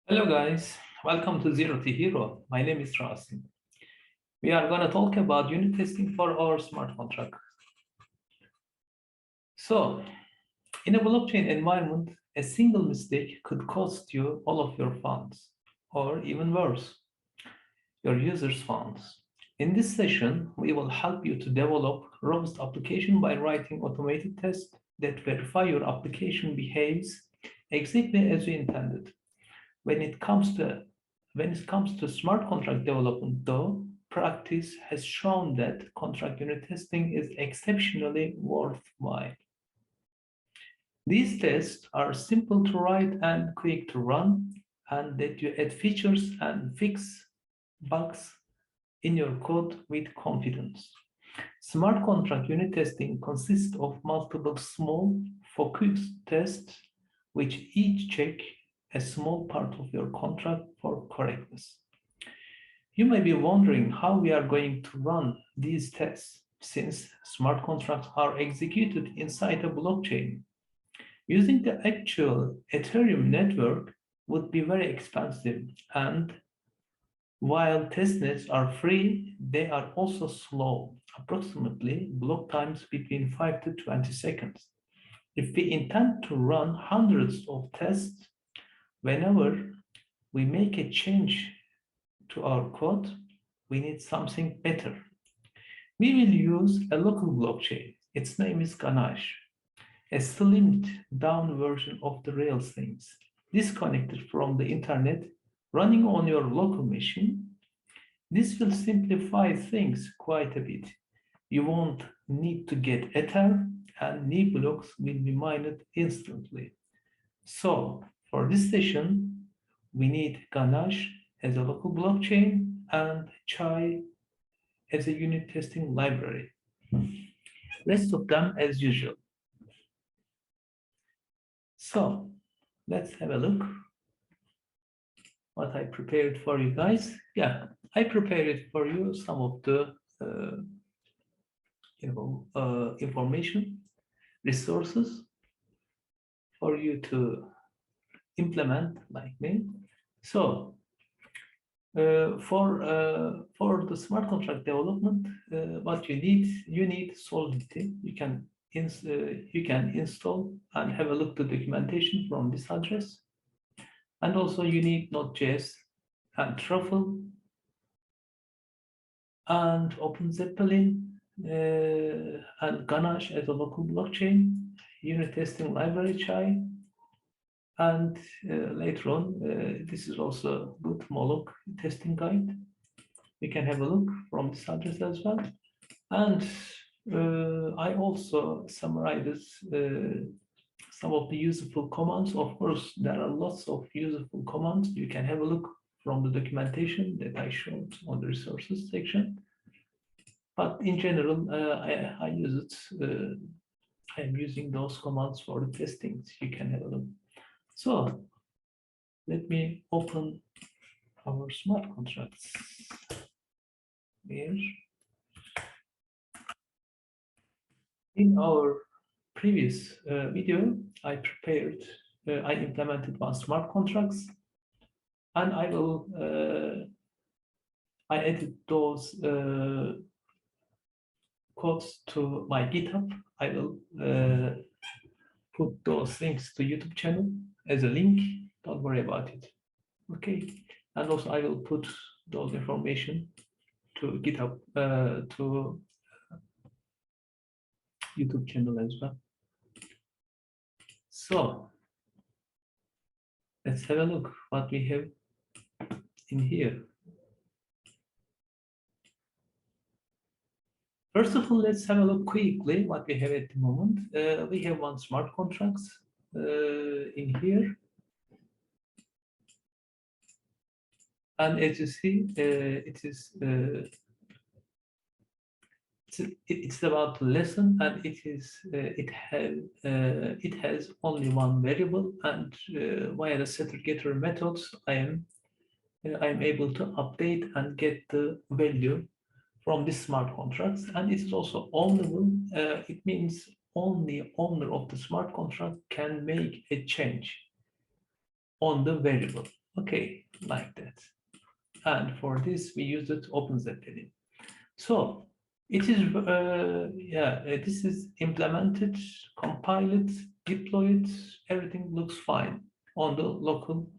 Hello guys, welcome to Zero to Hero. My name is Truffle. We are going to talk about unit testing for our smart contract. So, in a blockchain environment, a single mistake could cost you all of your funds, or even worse, your users' funds. In this session, we will help you to develop robust application by writing automated tests that verify your application behaves exactly as you intended. When it comes to smart contract development, though, practice has shown that contract unit testing is exceptionally worthwhile. These tests are simple to write and quick to run, and let you add features and fix bugs in your code with confidence. Smart contract unit testing consists of multiple small, focused tests, which each check a small part of your contract for correctness. You may be wondering how we are going to run these tests, since smart contracts are executed inside a blockchain. Using the actual Ethereum network would be very expensive, and while testnets are free, they are also slow, approximately block times between 5 to 20 seconds. If we intend to run hundreds of tests, whenever we make a change to our code, we need something better. We will use a local blockchain. Its name is Ganache, a slimmed down version of the Rails things, disconnected from the internet, running on your local machine. This will simplify things quite a bit. You won't need to get Ether, and new blocks will be mined instantly. So, for this session, we need Ganache as a local blockchain and Chai as a unit testing library. Rest of them as usual. So, let's have a look what I prepared for you guys. Yeah, I prepared for you some of the information, resources for you to implement like me. So for the smart contract development, what you need Solidity. You can install and have a look to documentation from this address, and also you need Node.js and Truffle and OpenZeppelin and Ganache as a local blockchain, unit testing library Chai, and later on, this is also good Moloch testing guide. You can have a look from this address as well. And I also summarized some of the useful commands. Of course, there are lots of useful commands. You can have a look from the documentation that I showed on the resources section. But in general, I use it. I'm using those commands for the testings. You can have a look. So let me open our smart contracts here. In our previous video, I implemented one smart contracts, and I added those codes to my GitHub. I will put those links to YouTube channel as a link. Don't worry about it. Okay, and also I will put those information to GitHub to YouTube channel as well. So let's have a look what we have in here. First of all, let's have a look quickly what we have at the moment. We have one smart contracts in here. And as you see, it's about lesson, and it has only one variable, and via the setter getter methods, I'm able to update and get the value from this smart contracts, and it is also ownable. It means only owner of the smart contract can make a change on the variable. Okay, like that. And for this, we used it OpenZeppelin. So it is, this is implemented, compiled, deployed. Everything looks fine on the local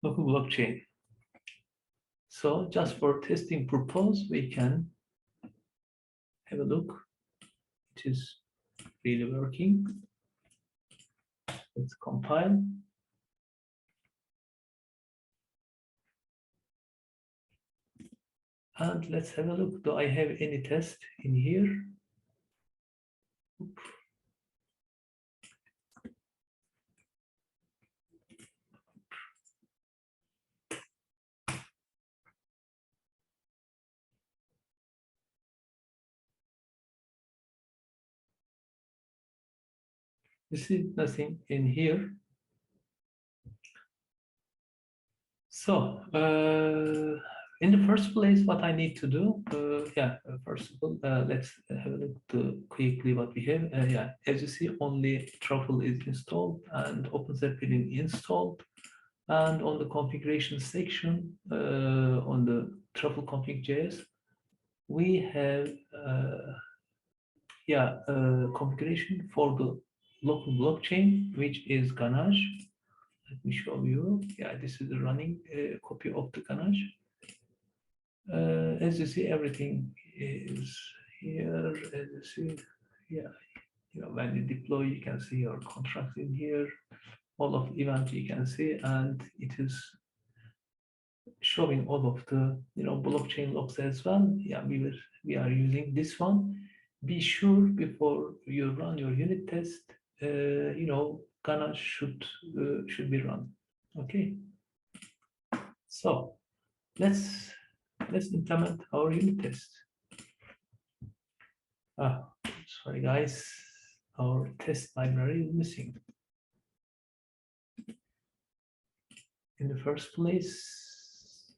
blockchain. So just for testing purpose, we can have a look. It is really working. Let's compile. And let's have a look. Do I have any test in here? You see nothing in here. So in the first place, what I need to do, first of all, let's have a look to quickly what we have. As you see, only Truffle is installed and OpenZeppelin installed. And on the configuration section, on the Truffle config.js, we have configuration for the local blockchain, which is Ganache. Let me show you. Yeah, this is the running copy of the Ganache. As you see, everything is here. As you see, when you deploy, you can see your contract in here. All of event you can see, and it is showing all of the blockchain logs as well. Yeah, we are using this one. Be sure before you run your unit test, Ganache should be run. Okay. So let's implement our unit test. Sorry guys, our test library is missing. In the first place,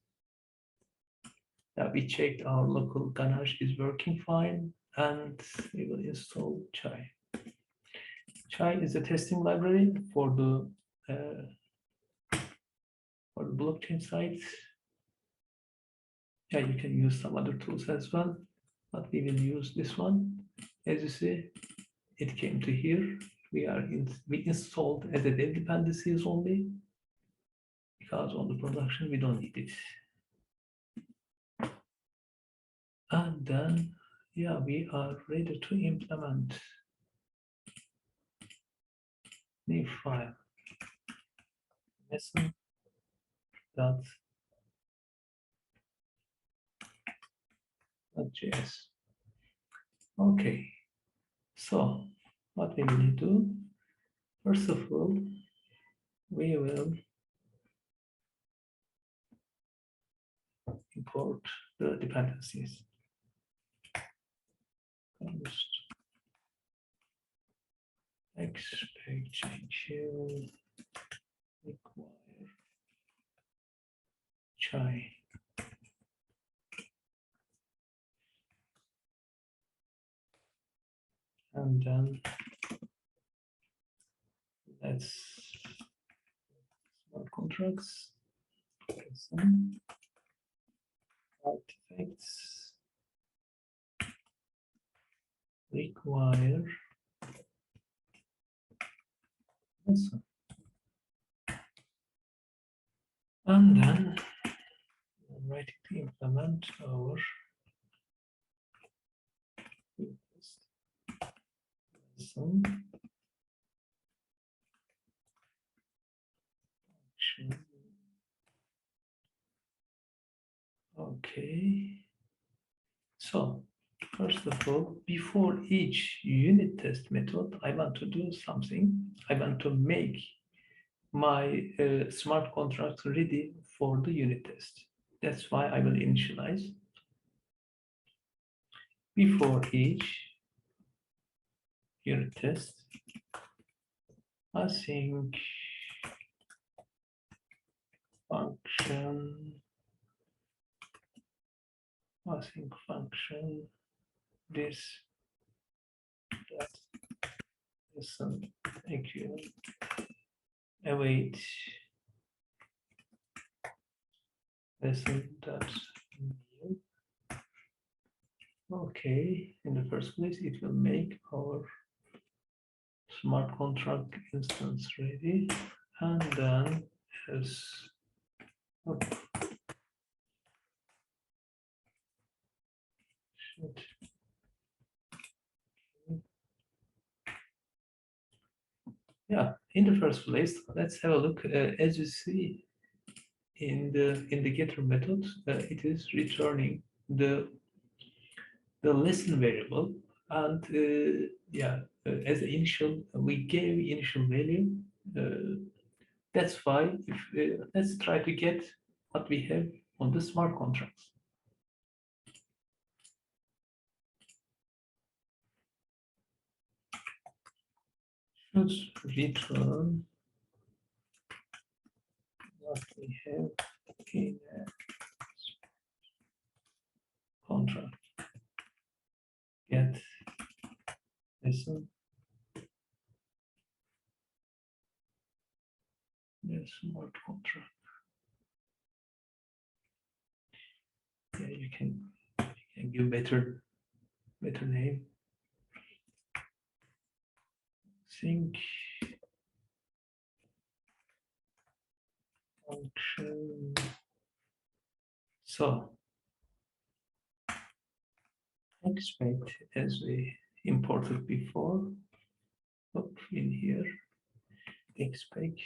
we checked our local Ganache is working fine, and we will install Chai. Chai is a testing library for the blockchain side. Yeah, you can use some other tools as well, but we will use this one. As you see, it came to here. We installed as a dev dependencies only, because on the production we don't need it. And then, we are ready to implement new file lesson.getLesson.js. Okay, so what we will do, first of all, we will import the dependencies. Const expect require Chai. And then let's SmartContracts, some artifacts require lesson. And then I'm writing to implement our lesson function. Okay. So first of all, before each unit test method, I want to do something. I want to make my smart contract ready for the unit test. That's why I will initialize. Before each unit test, async function this that lesson equal await lesson.new. Okay, in the first place, it will make our smart contract instance ready, and then as oh, shit. Yeah, in the first place, let's have a look. As you see in the getter method, it is returning the lesson variable, and yeah, as initial we gave initial value. That's why if let's try to get what we have on the smart contracts. Should return what we have in a contract. Get lesson. Yes, smart contract. Yeah, you can give better name. Sync function. So expect, as we imported before, up in here, expect.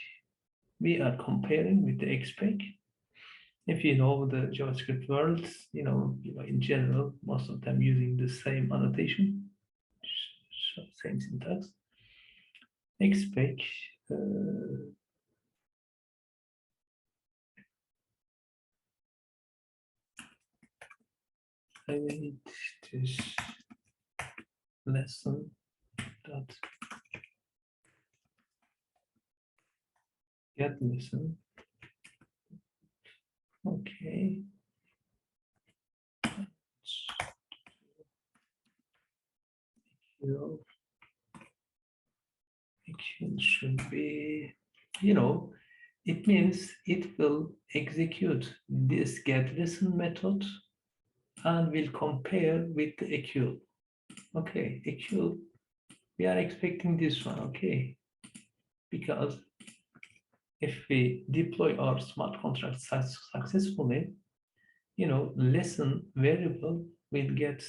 We are comparing with the expect. If you know the JavaScript world, in general, most of them using the same annotation, same syntax. Expect I need this lesson dot get lesson. Okay. It should be, it means it will execute this get lesson method and will compare with the equal. Okay, equal, we are expecting this one, okay, because if we deploy our smart contract successfully, lesson variable will get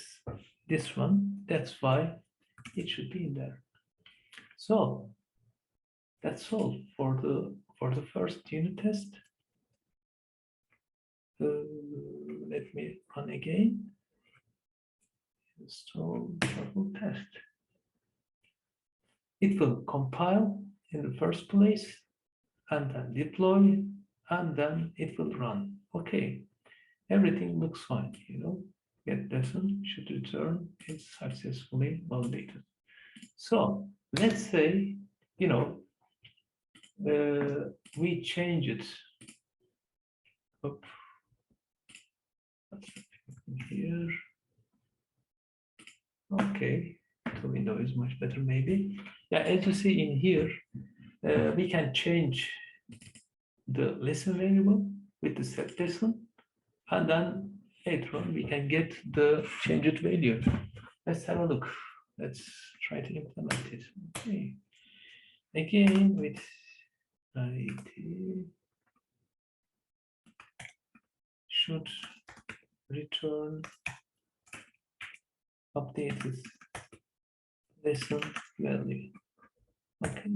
this one. That's why it should be in there. So that's all for the first unit test. Let me run again. Install Truffle test. It will compile in the first place, and then deploy, and then it will run. Okay, everything looks fine. Get lesson should return it's successfully validated. So let's say we change it. Up here. Okay, the window is much better maybe. Yeah, as you see in here, we can change the lesson variable with the set lesson, and then later on we can get the changed value. Let's have a look. Let's try to implement it. Okay. Again with it should return updated lesson value. Okay.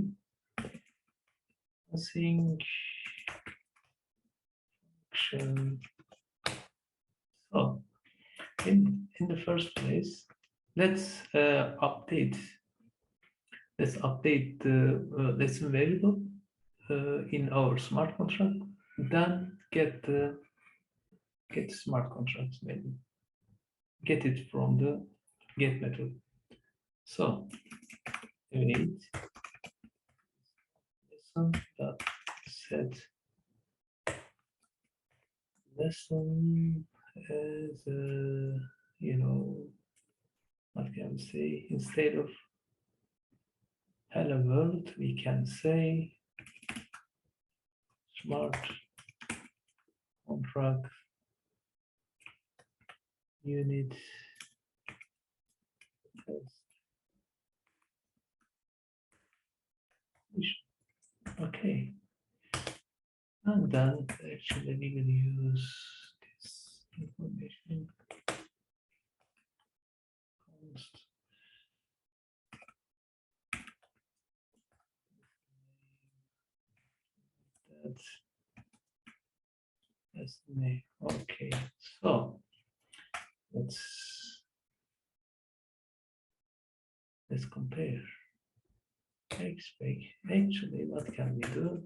Sync function. So in the first place, let's update the lesson variable in our smart contract, then get smart contracts value. Get it from the get method. So await lesson.set lesson as what can we say, instead of hello world we can say smart contract unit test. Okay, and then actually we will use this information const that's the name. Okay, so let's compare. Expect actually what can we do?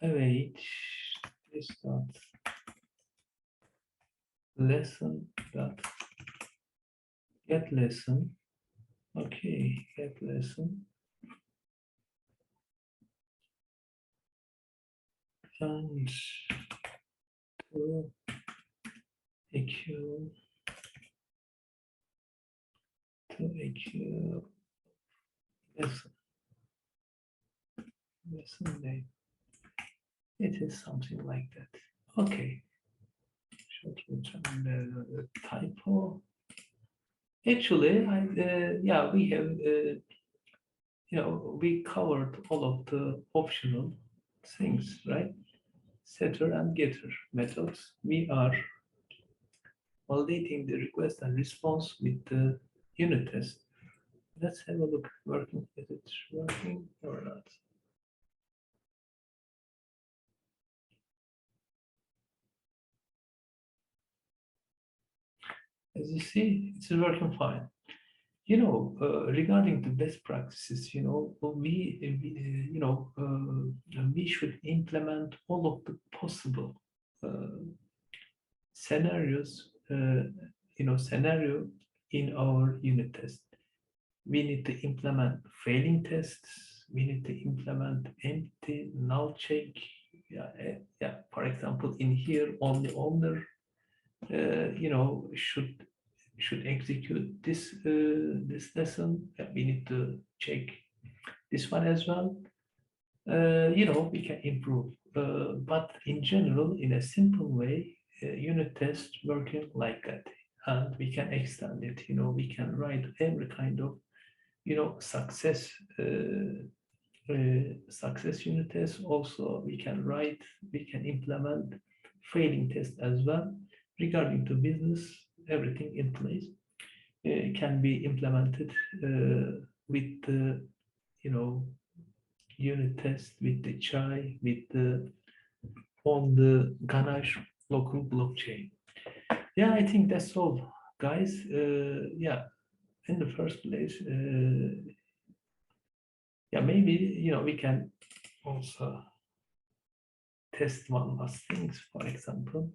Await this dot lesson dot get lesson. Okay, get lesson and to equal lesson name. It is something like that. Okay. Should return the typo. Actually, yeah, we have we covered all of the optional things, right? Setter and getter methods. We are validating the request and response with the unit test. Let's have a look. Working, is it working or not? As you see, it's working fine. Regarding the best practices, we should implement all of the possible scenarios, scenario in our unit test. We need to implement failing tests. We need to implement empty null check. Yeah. For example, in here, only owner, should execute this lesson. We need to check this one as well. We can improve. But in general, in a simple way, unit test working like that, and we can extend it. We can write every kind of success success unit test. Also, we can implement failing test as well. Regarding to business, everything in place can be implemented with the unit test, with the chai, with the on the ganache local blockchain. Yeah, I think that's all, guys. Yeah, in the first place, yeah, maybe we can also test one last things. For example,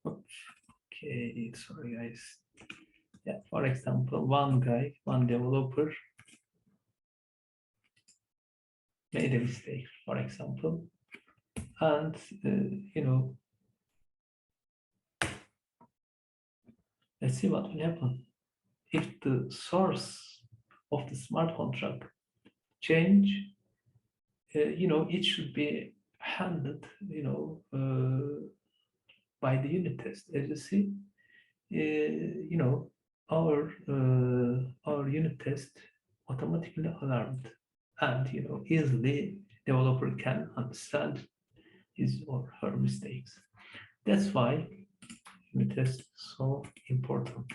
okay, sorry guys. Yeah, for example, one developer made a mistake, for example, and let's see what will happen if the source of the smart contract change. It should be handled, by the unit test. As you see, our unit test automatically alarmed, and easily developer can understand his or her mistakes. That's why unit test is so important,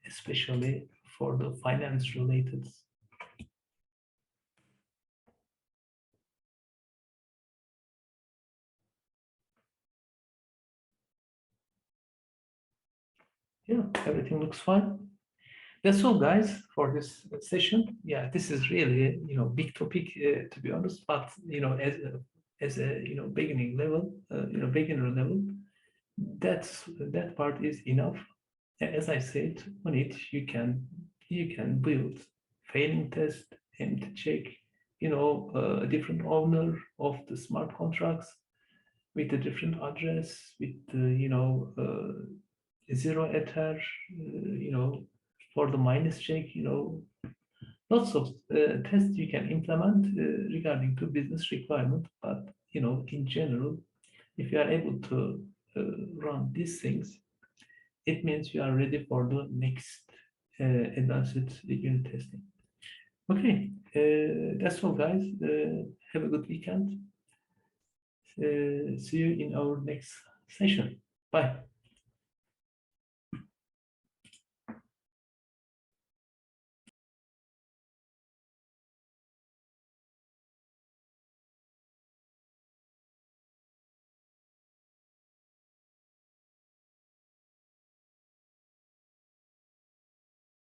especially for the finance related. Yeah, everything looks fine. That's all, guys, for this session. Yeah, this is really big topic, to be honest. But as a beginning level, beginner level, that part is enough. As I said, on it you can build failing test, empty check, a different owner of the smart contracts with a different address, with zero ether, for the minus check, lots of tests you can implement regarding to business requirement. But in general, if you are able to run these things, it means you are ready for the next advanced unit testing. Okay, that's all, guys. Have a good weekend. See you in our next session. Bye.